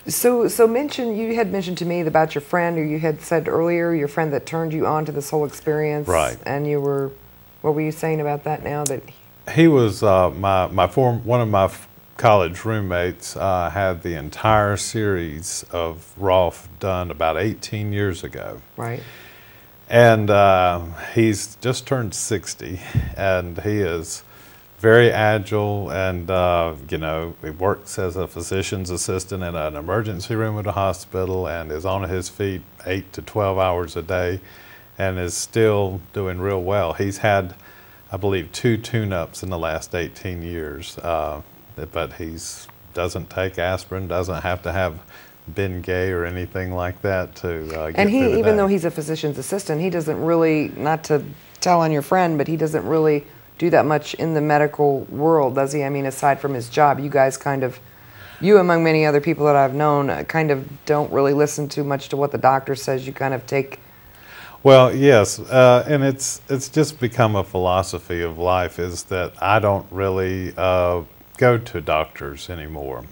So you had mentioned to me about your friend, or you had said earlier, your friend that turned you on to this whole experience. Right. And what were you saying about that now? That he was one of my college roommates had the entire series of Rolf done about 18 years ago. right. And he's just turned 60, and he is very agile, and you know, he works as a physician's assistant in an emergency room at a hospital, and is on his feet 8 to 12 hours a day, and is still doing real well. He's had, I believe, 2 tune-ups in the last 18 years, but he's doesn't take aspirin, doesn't have to have Bengay or anything like that to get And through the even day. though he's a physician's assistant, he doesn't really, not to tell on your friend, but he doesn't really do that much in the medical world, does he? I mean, aside from his job, you guys kind of, you among many other people that I've known, kind of don't really listen too much to what the doctor says. You kind of take. Well, yes, and it's just become a philosophy of life, is that I don't really go to doctors anymore.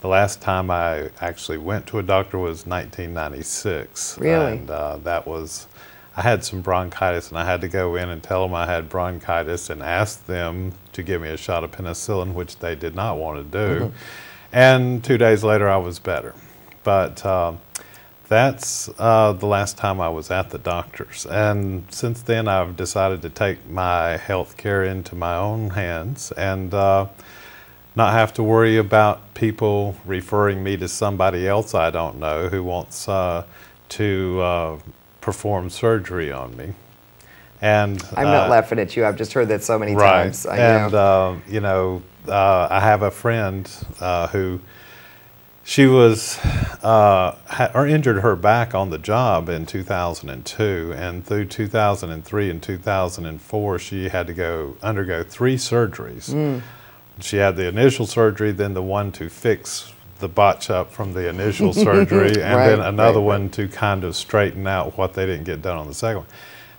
The last time I actually went to a doctor was 1996. Really? And that was, I had some bronchitis, and I had to go in and tell them I had bronchitis and ask them to give me a shot of penicillin, which they did not want to do. Mm-hmm. And 2 days later, I was better. But that's the last time I was at the doctor's. And since then, I've decided to take my health care into my own hands, and not have to worry about people referring me to somebody else I don't know who wants to perform surgery on me. And I'm not laughing at you. I've just heard that so many right. times. And you know, I have a friend who, she was injured her back on the job in 2002, and through 2003 and 2004, she had to undergo 3 surgeries. Mm. She had the initial surgery, then the one to fix the botch up from the initial surgery, and Right, then another right. one to kind of straighten out what they didn't get done on the second one.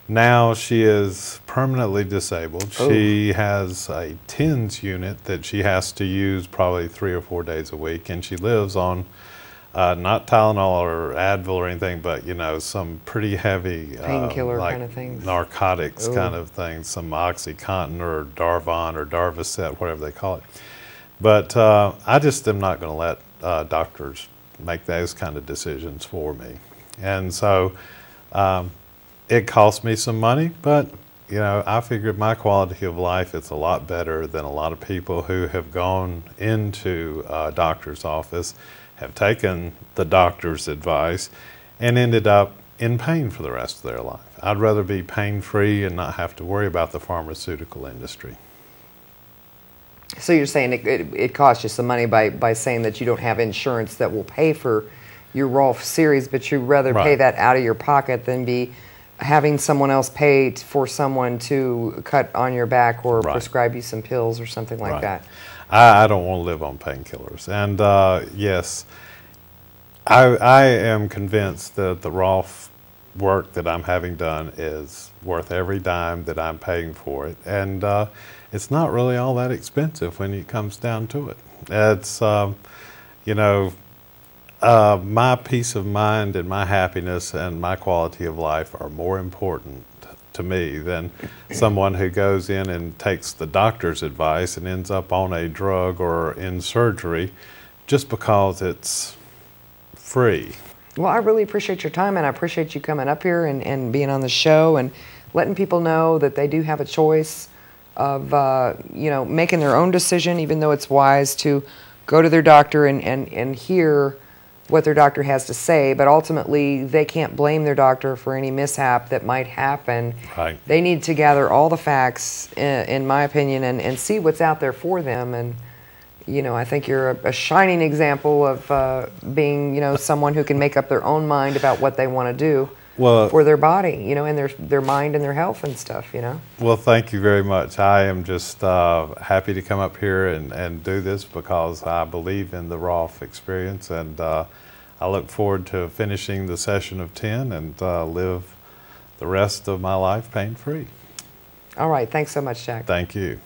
Now she is permanently disabled. Oh. She has a TENS unit that she has to use probably 3 or 4 days a week, and she lives on not Tylenol or Advil or anything, but you know, some pretty heavy Painkiller like kind of things. narcotics Ooh. kind of things, some OxyContin or Darvon or Darvocet, whatever they call it. But I just am not going to let doctors make those kind of decisions for me, and so it cost me some money, but you know, I figured my quality of life is a lot better than a lot of people who have gone into a doctor's office, have taken the doctor's advice, and ended up in pain for the rest of their life. I'd rather be pain-free and not have to worry about the pharmaceutical industry. So you're saying it costs you some money by saying that you don't have insurance that will pay for your Rolf series, but you'd rather pay Right. that out of your pocket than be having someone else pay for someone to cut on your back or Right. prescribe you some pills or something like Right. that. I don't want to live on painkillers. And yes, I am convinced that the Rolf work that I'm having done is worth every dime that I'm paying for it. And it's not really all that expensive when it comes down to it. It's, you know, my peace of mind and my happiness and my quality of life are more important to me than someone who goes in and takes the doctor's advice and ends up on a drug or in surgery just because it's free. Well, I really appreciate your time, and I appreciate you coming up here and being on the show and letting people know that they do have a choice of, you know, making their own decision, even though it's wise to go to their doctor and hear what their doctor has to say, but ultimately they can't blame their doctor for any mishap that might happen. Right. They need to gather all the facts, in my opinion, and see what's out there for them. And you know, I think you're a shining example of being, you know, someone who can make up their own mind about what they want to do for their body, you know, and their mind and their health and stuff, you know. Well, thank you very much. I am just happy to come up here and do this because I believe in the Rolf experience, and I look forward to finishing the session of 10 and live the rest of my life pain-free. All right. Thanks so much, Jack. Thank you.